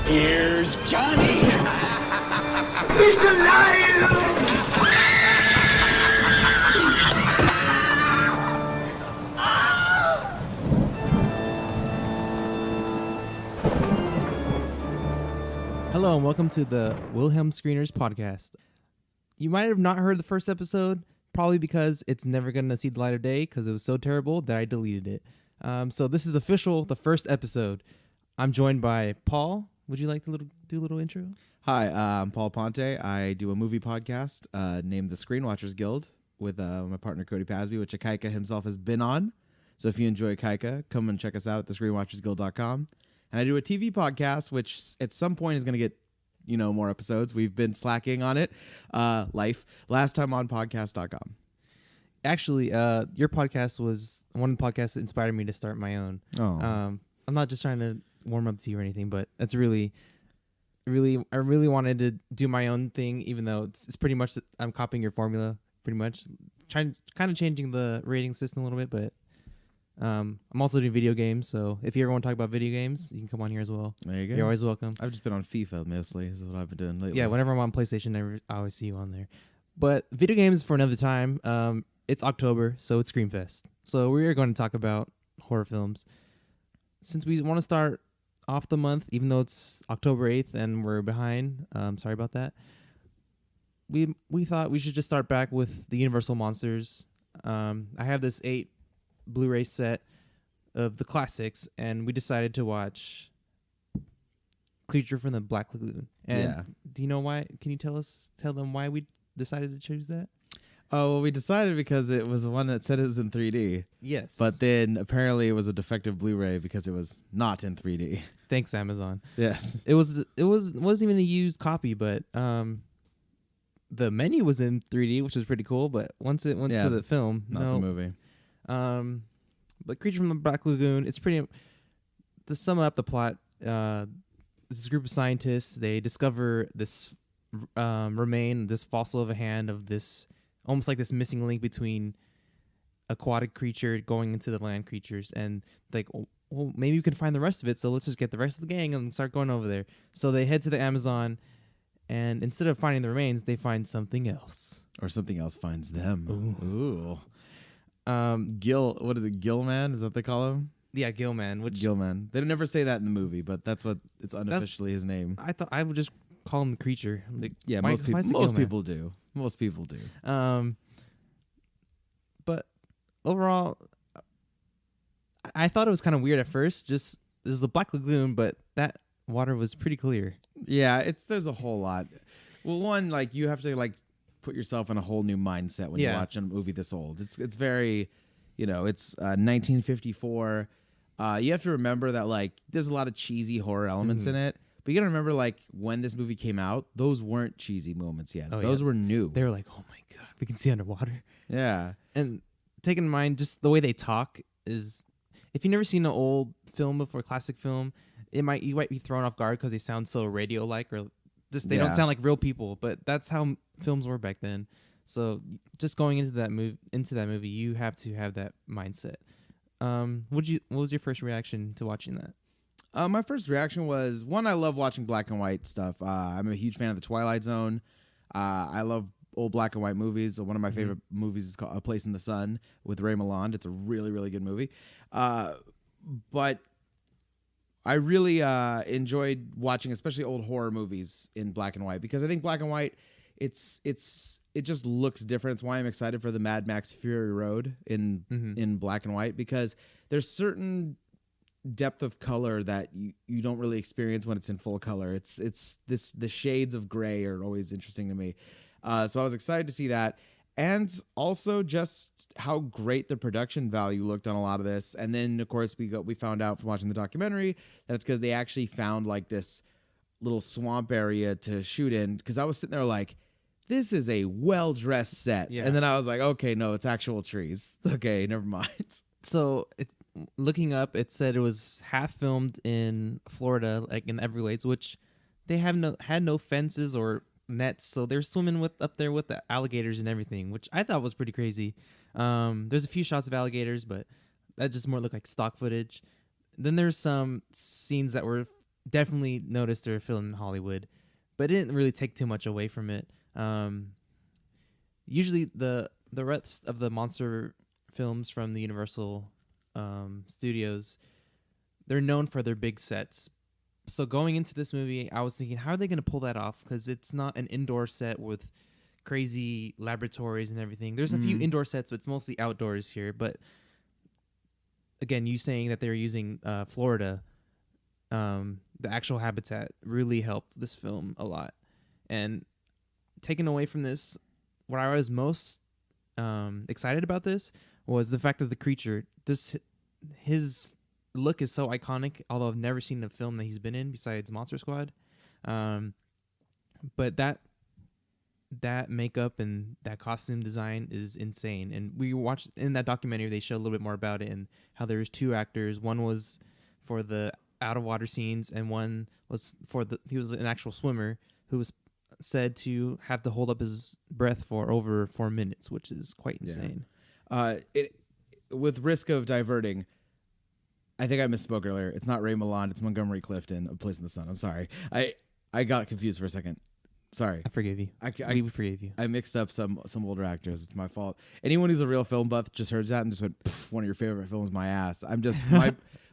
Here's Johnny. He's alive! Hello and welcome to the Wilhelm Screeners podcast. You might have not heard the first episode, probably because it's never going to see the light of day because it was so terrible that I deleted it. So this is official, the first episode. I'm joined by Paul. Would you like to do a little intro? Hi, I'm Paul Ponte. I do a movie podcast named the Screenwatchers Guild with my partner Cody Pasby, which Ikaika himself has been on. So if you enjoy Ikaika, come and check us out at thescreenwatchersguild.com. And I do a TV podcast, which at some point is going to get, more episodes. We've been slacking on it. Last time on podcast.com. Actually, your podcast was one of the podcasts that inspired me to start my own. Oh. I'm not just trying to warm up to you or anything, but it's really, I really wanted to do my own thing, even though it's pretty much that I'm copying your formula, pretty much. Kind of changing the rating system a little bit, but I'm also doing video games, so if you ever want to talk about video games, you can come on here as well. There you go. You're always welcome. I've just been on FIFA mostly. This is what I've been doing lately. Yeah, whenever I'm on PlayStation, I always see you on there. But video games for another time. It's October, so it's Screamfest. So we are going to talk about horror films. Since we want to start off the month, even though it's October 8th and we're behind, sorry about that. We thought we should just start back with the Universal Monsters. I have this 8 Blu-ray set of the classics, and we decided to watch Creature from the Black Lagoon. And Yeah. do you know why? Can you tell them why we decided to choose that? Oh, well, we decided because it was the one that said it was in 3D. Yes. But then apparently it was a defective Blu-ray because it was not in 3D. Thanks, Amazon. Yes. It wasn't even a used copy, but the menu was in 3D, which was pretty cool. But once it went to the film, Not the movie. But Creature from the Black Lagoon, it's pretty. To sum up the plot, this group of scientists, they discover this remain, this fossil of a hand of this, almost like this missing link between aquatic creature going into the land creatures, and like, well, maybe we can find the rest of it. So let's just get the rest of the gang and start going over there. So they head to the Amazon, and instead of finding the remains, they find something else. Or something else finds them. Ooh. What is it? Gilman? Is that what they call him? Yeah, Gilman. Gilman. They never say that in the movie, but that's what it's unofficially his name. I thought I would just call him the creature. Like, Yeah, why- most why is it people Gilman? do. Most people do. But overall, I thought it was kind of weird at first. Just there's a Black Lagoon, but that water was pretty clear. Yeah, there's a whole lot. Well, one, like, you have to like put yourself in a whole new mindset when you're watching a movie this old. It's very, it's 1954. You have to remember that like there's a lot of cheesy horror elements in it. But you gotta remember, like, when this movie came out, those weren't cheesy moments yet. Those were new. They were like, oh my god, we can see underwater. Yeah. And taking in mind just the way they talk is, if you've never seen an old film before, classic film, you might be thrown off guard because they sound so radio-like, or just they don't sound like real people. But that's how films were back then. So just going into that movie, you have to have that mindset. What was your first reaction to watching that? My first reaction was, one, I love watching black and white stuff. I'm a huge fan of The Twilight Zone. I love old black and white movies. One of my favorite movies is called A Place in the Sun with Ray Milland. It's a really, really good movie. But I really enjoyed watching especially old horror movies in black and white, because I think black and white, it just looks different. It's why I'm excited for the Mad Max Fury Road in black and white, because there's certain depth of color that you don't really experience when it's in full color. The shades of gray are always interesting to me. So I was excited to see that. And also just how great the production value looked on a lot of this. And then, of course, we found out from watching the documentary that it's because they actually found like this little swamp area to shoot in. Because I was sitting there like, this is a well-dressed set. Yeah. And then I was like, okay, no, it's actual trees. Okay, never mind. So looking up, it said it was half filmed in Florida, like in Everglades, which they had no fences or nets, so they're swimming up there with the alligators and everything, which I thought was pretty crazy. There's a few shots of alligators, but that just more looked like stock footage. Then there's some scenes that were definitely noticed they're filming in Hollywood, but it didn't really take too much away from it. Usually the rest of the monster films from the Universal studios, they're known for their big sets. So going into this movie, I was thinking, how are they going to pull that off? Because it's not an indoor set with crazy laboratories and everything. There's a few indoor sets, but it's mostly outdoors here. But again, you saying that they were using Florida, the actual habitat really helped this film a lot. And taken away from this, what I was most excited about this was the fact that the creature, his look is so iconic, although I've never seen a film that he's been in besides Monster Squad. But that makeup and that costume design is insane. And we watched in that documentary, they showed a little bit more about it and how there was 2 actors. One was for the out of water scenes, and one was he was an actual swimmer who was said to have to hold up his breath for over 4 minutes, which is quite insane. With risk of diverting, I think I misspoke earlier. It's not Ray Milland. It's Montgomery Clifton, A Place in the Sun. I'm sorry. I got confused for a second. Sorry. I forgive you. We forgave you. I mixed up some older actors. It's my fault. Anyone who's a real film buff just heard that and just went, one of your favorite films, my ass. I'm just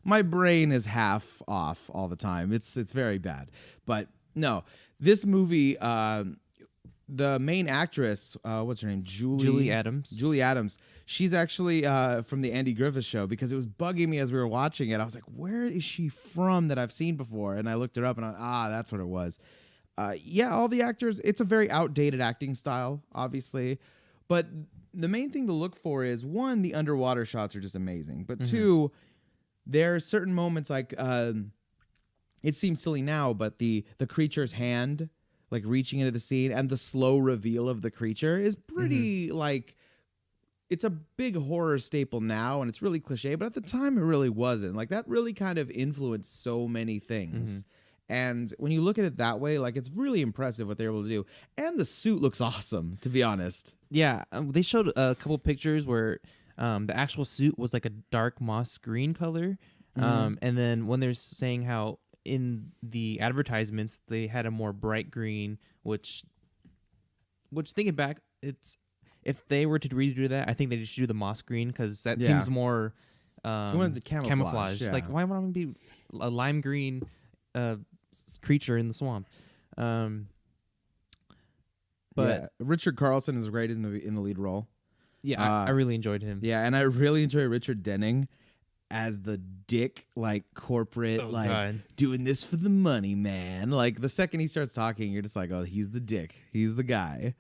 my brain is half off all the time. It's very bad. But no, this movie, the main actress, what's her name? Julie Adams. Julie Adams. She's actually from the Andy Griffith Show, because it was bugging me as we were watching it. I was like, where is she from that I've seen before? And I looked her up and that's what it was. All the actors, it's a very outdated acting style, obviously. But the main thing to look for is, one, the underwater shots are just amazing. But two, there are certain moments like, it seems silly now, but the creature's hand, like reaching into the scene, and the slow reveal of the creature is pretty like, it's a big horror staple now, and it's really cliche, but at the time it really wasn't. Like, that really kind of influenced so many things. And when you look at it that way, like, it's really impressive what they're able to do. And the suit looks awesome, to be honest. Yeah, they showed a couple pictures where the actual suit was like a dark moss green color. And then when they're saying how in the advertisements they had a more bright green, which thinking back, it's, if they were to redo that, I think they should do the moss green, because that seems more the camouflage. Yeah. Like, why would it be a lime green creature in the swamp? But Richard Carlson is great in the lead role. Yeah, I really enjoyed him. Yeah, and I really enjoy Richard Denning as the dick, like, corporate, God, doing this for the money, man. Like, the second he starts talking, you're just like, oh, he's the dick. He's the guy.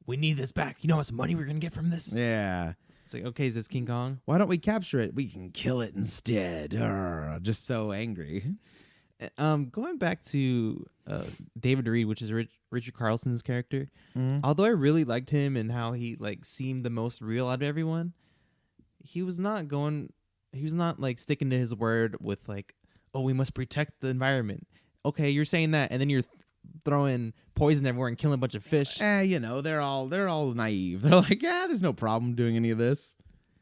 We need this back. You know how much money we're gonna get from this? Yeah. It's like, okay, is this King Kong? Why don't we capture it? We can kill it instead. Just so angry. Going back to David Reed, which is Richard Carlson's character, although I really liked him and how he like seemed the most real out of everyone, he was not like sticking to his word with like, oh, we must protect the environment. Okay, you're saying that, and then you're throwing poison everywhere and killing a bunch of fish. They're all naive. They're like, yeah, there's no problem doing any of this.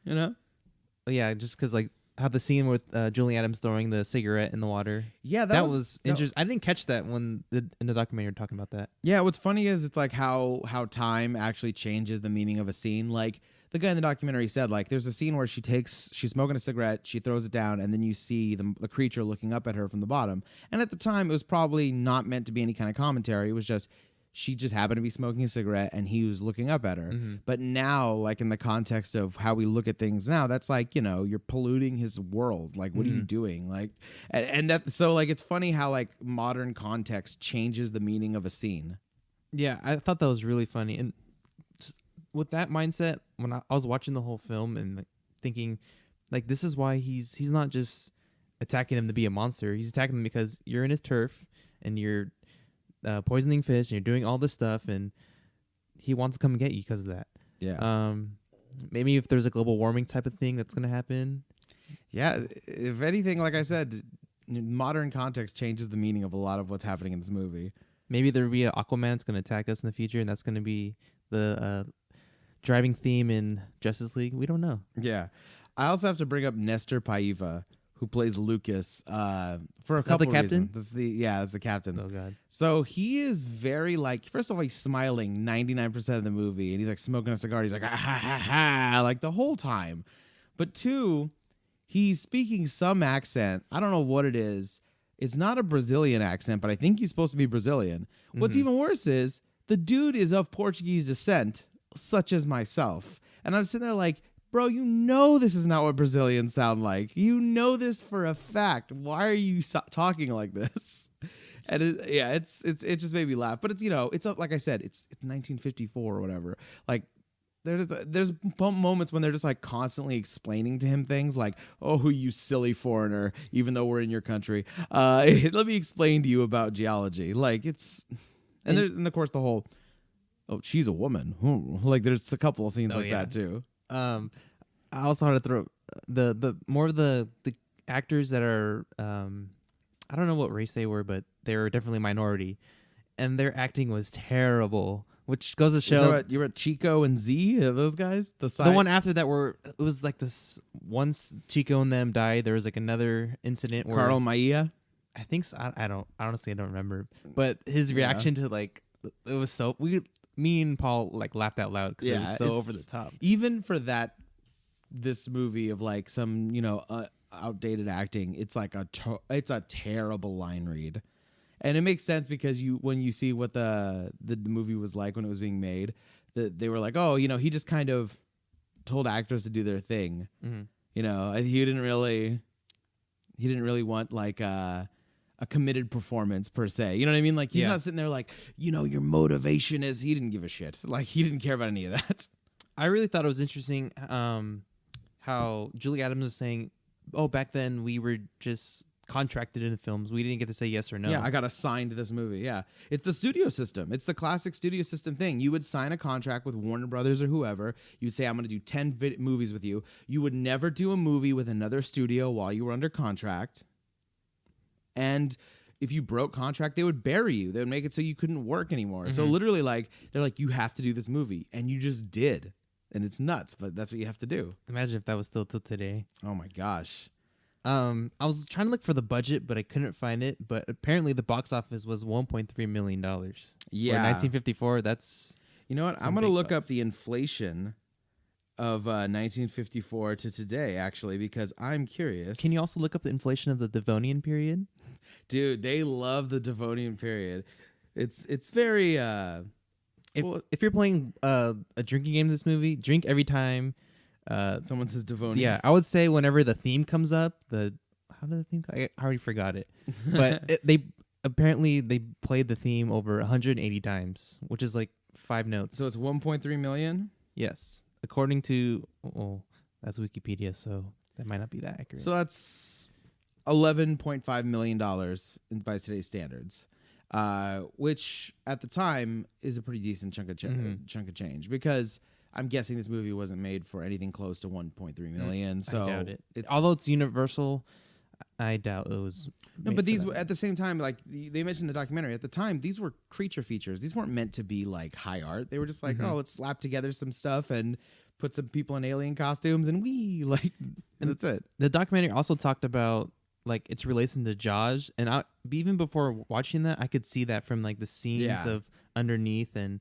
Yeah, just because like how the scene with Julie Adams throwing the cigarette in the water. Yeah, that was interesting. I didn't catch that when in the documentary talking about that. Yeah, what's funny is it's like how time actually changes the meaning of a scene. Like the guy in the documentary said, like, there's a scene where she's smoking a cigarette, she throws it down, and then you see the creature looking up at her from the bottom. And at the time, it was probably not meant to be any kind of commentary. It was just, she just happened to be smoking a cigarette, and he was looking up at her. But now, like, in the context of how we look at things now, that's like, you're polluting his world. Like, what are you doing? Like, so, like, it's funny how, like, modern context changes the meaning of a scene. Yeah, I thought that was really funny. And with that mindset, when I was watching the whole film and like, thinking, like, this is why he's not just attacking him to be a monster. He's attacking him because you're in his turf and you're poisoning fish and you're doing all this stuff, and he wants to come and get you because of that. Yeah. Maybe if there's a global warming type of thing that's going to happen. Yeah. If anything, like I said, modern context changes the meaning of a lot of what's happening in this movie. Maybe there'll be an Aquaman that's going to attack us in the future, and that's going to be the driving theme in Justice League. We don't know. Yeah. I also have to bring up Nestor Paiva, who plays Lucas for a that couple the captain? reasons. That's the captain. Oh god. So he is very like, first of all, he's smiling 99% of the movie, and he's like smoking a cigar. He's like, ah, ha, ha, ha, like the whole time. But two, he's speaking some accent. I don't know what it is. It's not a Brazilian accent, but I think he's supposed to be Brazilian. What's even worse is the dude is of Portuguese descent, such as myself. And I'm sitting there like, bro, you know this is not what Brazilians sound like. You know this for a fact. Why are you talking like this? And it just made me laugh. But it's, you know, it's like I said, it's 1954 or whatever. Like there's moments when they're just like constantly explaining to him things like, oh, you silly foreigner, even though we're in your country. Let me explain to you about geology. Like it's, and of course the whole, oh, she's a woman. Like there's a couple of scenes that too. I also had to throw the more of the actors that are I don't know what race they were, but they were definitely minority, and their acting was terrible. Which goes to show you were Chico and Z, those guys. The one after that it was like this. Once Chico and them died, there was like another incident where Carl Maia. I think so, I don't honestly I don't remember, but his reaction to like it was so me and Paul like laughed out loud because it was so over the top. Even for this movie of like some outdated acting, it's like it's a terrible line read. And it makes sense because when you see what the movie was like when it was being made, they were like, oh, he just kind of told actors to do their thing. Mm-hmm. He didn't really want like a committed performance per se. You know what I mean? Like he's not sitting there like, your motivation is. He didn't give a shit. Like he didn't care about any of that. I really thought it was interesting how Julie Adams was saying, oh, back then we were just contracted into films. We didn't get to say yes or no. Yeah, I got assigned to this movie. Yeah. It's the studio system. It's the classic studio system thing. You would sign a contract with Warner Brothers or whoever. You'd say, I'm going to do 10 movies with you. You would never do a movie with another studio while you were under contract. And if you broke contract, they would bury you. They would make it so you couldn't work anymore. Mm-hmm. So literally, like, they're like, you have to do this movie. And you just did. And it's nuts, but that's what you have to do. Imagine if that was still till today. Oh my gosh. I was trying to look for the budget, but I couldn't find it. But apparently, the box office was $1.3 million. Yeah, for 1954. That's I'm going to look up the inflation of 1954 to today, actually, because I'm curious. Can you also look up the inflation of the Devonian period? Dude, they love the Devonian period. It's very. If you're playing a drinking game in this movie, drink every time. Someone says Devonian. Yeah, I would say whenever the theme comes up, how did the theme come? I already forgot it. But they played the theme over 180 times, which is like 5 notes. So it's 1.3 million? Yes. According to that's Wikipedia, so that might not be that accurate. So that's $11.5 million by today's standards. Which at the time is a pretty decent chunk of change, because I'm guessing this movie wasn't made for anything close to 1.3 million. So I doubt it. Although it's Universal, I doubt it was. No, but these at the same time, like they mentioned in the documentary, at the time these were creature features. These weren't meant to be like high art. They were just like, oh, let's slap together some stuff and put some people in alien costumes and and that's it. The documentary also talked about like its relation to Jaws, and even before watching that, I could see that from like the scenes of underneath and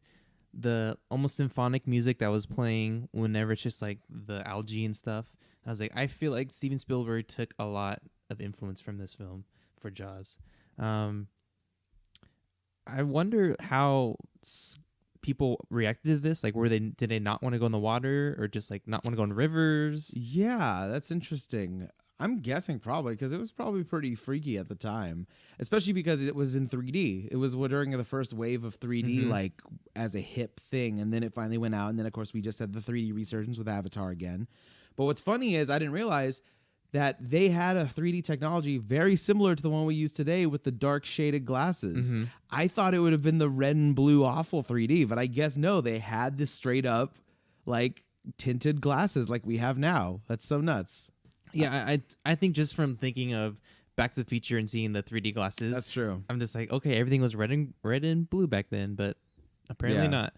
the almost symphonic music that was playing whenever it's just like the algae and stuff. I was like, I feel like Steven Spielberg took a lot of influence from this film for Jaws. I wonder how people reacted to this. Like, did they not want to go in the water, or just like not want to go in rivers? Yeah, that's interesting. I'm guessing probably because it was probably pretty freaky at the time, especially because it was in 3D. It was during the first wave of 3D, like as a hip thing. And then it finally went out. And then, of course, we just had the 3D resurgence with Avatar again. But what's funny is I didn't realize that they had a 3D technology very similar to the one we use today with the dark shaded glasses. I thought it would have been the red and blue awful 3D, but I guess no, they had this straight up like tinted glasses like we have now. That's so nuts. Yeah, I think just from thinking of Back to the Future and seeing the 3D glasses, that's true. I'm just like, okay, everything was red and blue back then, but apparently not.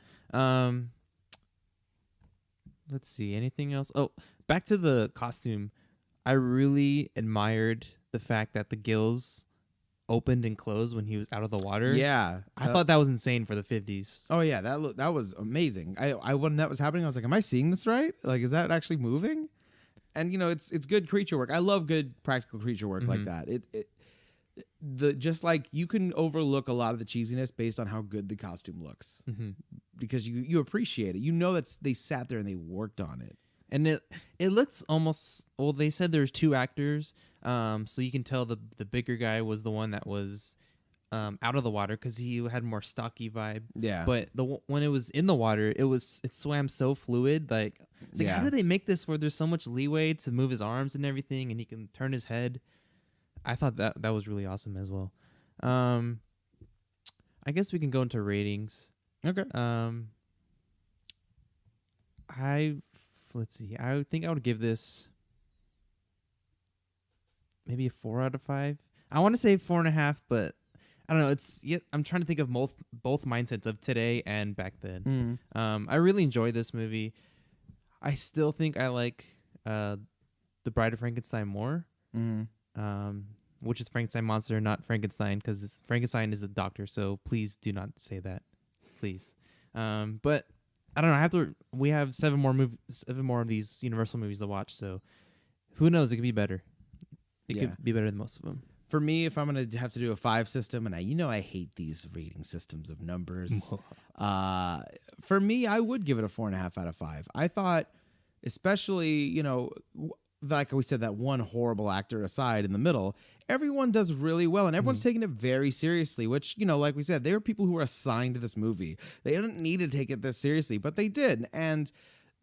Let's see, anything else? Oh, back to the costume. I really admired the fact that the gills opened and closed when he was out of the water. Yeah, I thought that was insane for the 50s. Oh yeah, that was amazing. I when that was happening, I was like, "Am I seeing this right? Like, is that actually moving?" And it's good creature work. I love good practical creature work like that. Just like you can overlook a lot of the cheesiness based on how good the costume looks, because you appreciate it. You know that they sat there and they worked on it. And it looks almost, well, they said there's 2 actors, so you can tell the bigger guy was the one that was out of the water because he had more stocky vibe. Yeah. But when it was in the water, it swam so fluid. Like, it's like, how do they make this where there's so much leeway to move his arms and everything, and he can turn his head? I thought that was really awesome as well. I guess we can go into ratings. Okay. Let's see. I think I would give this maybe a 4 out of 5. I want to say 4.5, but I don't know. I'm trying to think of both mindsets of today and back then. I really enjoyed this movie. I still think I like The Bride of Frankenstein more, which is Frankenstein monster, not Frankenstein, because Frankenstein is a doctor. So please do not say that, please. But I don't know. We have 7 more of these Universal movies to watch. So who knows? It could be better. It could be better than most of them. For me, if I'm gonna have to do a 5 system, and I hate these rating systems of numbers. For me, I would give it a 4.5 out of 5. I thought, especially like we said, that one horrible actor aside in the middle, everyone does really well, and everyone's taking it very seriously, which, like we said, they were people who were assigned to this movie. They didn't need to take it this seriously, but they did. And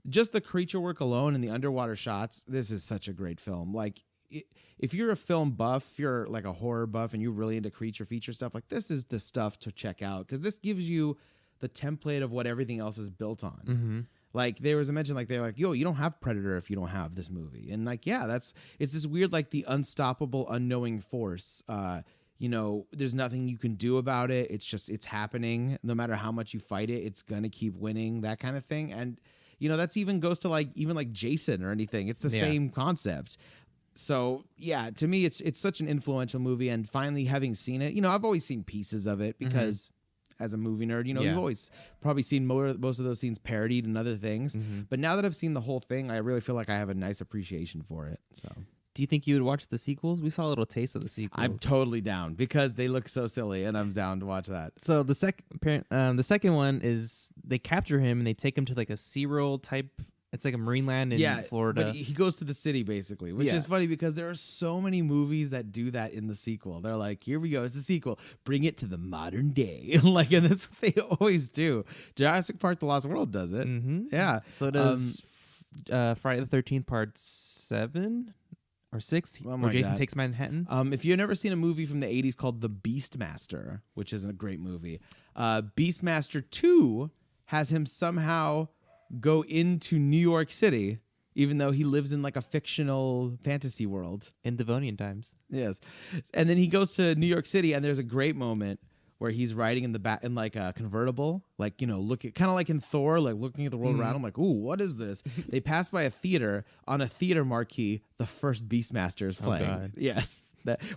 just the creature work alone and the underwater shots, this is such a great film. Like, if you're a film buff, if you're like a horror buff and you're really into creature feature stuff, like, this is the stuff to check out, because this gives you the template of what everything else is built on. Like, there was a mention, like, they're like, yo, you don't have Predator if you don't have this movie. And like, yeah, it's this weird, like, the unstoppable, unknowing force. There's nothing you can do about it. It's happening. No matter how much you fight it, it's going to keep winning, that kind of thing. And, that's even goes to even like Jason or anything. It's the same concept. So yeah, to me, it's such an influential movie. And finally having seen it, I've always seen pieces of it because as a movie nerd, you've always probably seen most of those scenes parodied and other things. But now that I've seen the whole thing, I really feel like I have a nice appreciation for it. So, do you think you would watch the sequels? We saw a little taste of the sequels. I'm totally down because they look so silly, and I'm down to watch that. So the second one is they capture him and they take him to like a SeaWorld type. It's like a marine land in Florida. But he goes to the city, basically, which is funny because there are so many movies that do that in the sequel. They're like, here we go, it's the sequel. Bring it to the modern day. And that's what they always do. Jurassic Park: The Lost World does it. Yeah. So does Friday the 13th Part 7 or 6, where Jason takes Manhattan. If you've never seen a movie from the 80s called The Beastmaster, which is a great movie, Beastmaster 2 has him somehow go into New York City, even though he lives in like a fictional fantasy world in Devonian times. Yes. And then he goes to New York City, and there's a great moment where he's riding in the back in like a convertible, like, looking kind of like in Thor, like looking at the world around him, like, ooh, what is this? They pass by a theater. On a theater marquee, the first Beastmaster is playing. God. Yes.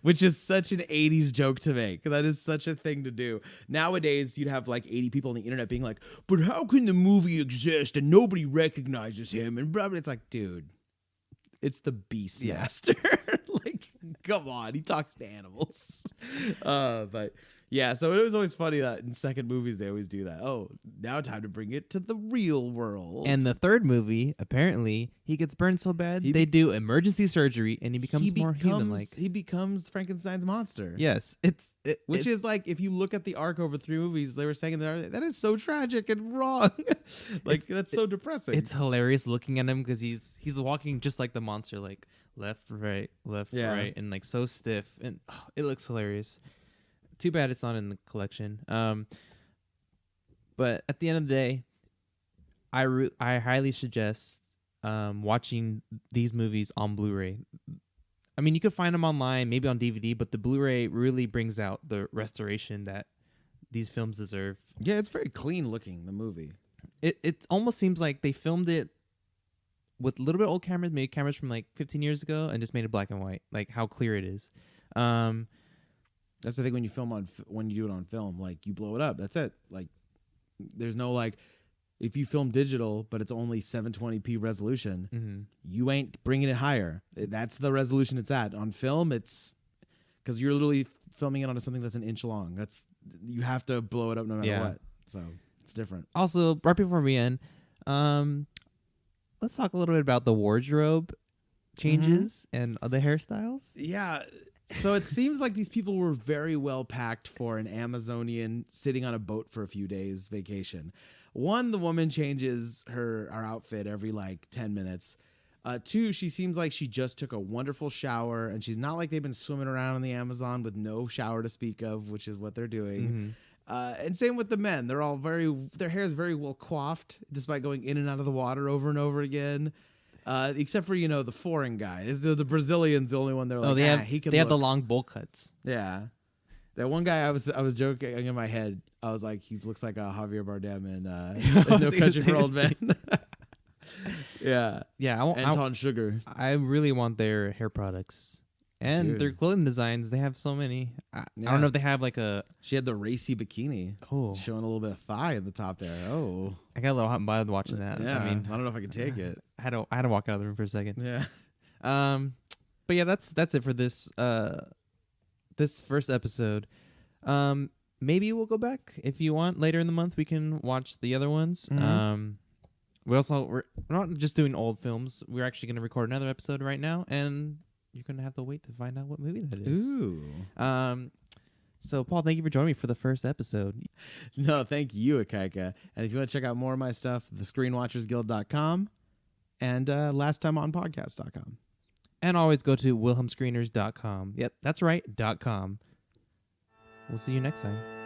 Which is such an 80s joke to make. That is such a thing to do. Nowadays, you'd have like 80 people on the internet being like, but how can the movie exist and nobody recognizes him? And blah, blah. It's like, dude, it's the Beastmaster. Like, come on. He talks to animals. But yeah, so it was always funny that in second movies, they always do that. Oh, now time to bring it to the real world. And the third movie, apparently, he gets burned so bad, they do emergency surgery, and he becomes more human-like. He becomes Frankenstein's monster. Yes. Which is like, if you look at the arc over 3 movies, they were saying that is so tragic and wrong. Like, that's so depressing. It's hilarious looking at him because he's walking just like the monster, like left, right, right, and like so stiff. And it looks hilarious. Too bad it's not in the collection. But at the end of the day, I highly suggest watching these movies on Blu-ray. I mean, you could find them online, maybe on DVD, but the Blu-ray really brings out the restoration that these films deserve. Yeah, it's very clean looking, the movie. It almost seems like they filmed it with a little bit old cameras, made cameras from like 15 years ago, and just made it black and white, like how clear it is. That's the thing when you film when you do it on film, like you blow it up. That's it. Like there's no like if you film digital, but it's only 720p resolution, you ain't bringing it higher. That's the resolution it's at. On film, it's because you're literally filming it onto something that's an inch long. You have to blow it up no matter what. So it's different. Also, right before we end, let's talk a little bit about the wardrobe changes and the hairstyles. Yeah. So it seems like these people were very well packed for an Amazonian sitting on a boat for a few days vacation. One, the woman changes her outfit every like 10 minutes. Two, she seems like she just took a wonderful shower, and she's not like they've been swimming around in the Amazon with no shower to speak of, which is what they're doing. And same with the men. They're all their hair is very well coiffed, despite going in and out of the water over and over again. Except for, the foreign guy. The Brazilian's the only one they're like, they have the long bowl cuts. Yeah. That one guy I was joking in my head. I was like, he looks like a Javier Bardem in No Country for Old Men. Yeah. Yeah. Anton Sugar. I really want their hair products. And their clothing designs, they have so many. I don't know if they have like a... She had the racy bikini. Oh. Showing a little bit of thigh at the top there. Oh. I got a little hot and bothered watching that. Yeah. I mean, I don't know if I can take it. I had to walk out of the room for a second. Yeah. But yeah, that's it for this this first episode. Maybe we'll go back if you want later in the month. We can watch the other ones. We're not just doing old films. We're actually going to record another episode right now, and you're going to have to wait to find out what movie that is. Ooh. So, Paul, thank you for joining me for the first episode. No, thank you, Ikaika. And if you want to check out more of my stuff, thescreenwatchersguild.com and lasttimeonpodcast.com. And always go to wilhelmscreeners.com. Yep, that's right, .com. We'll see you next time.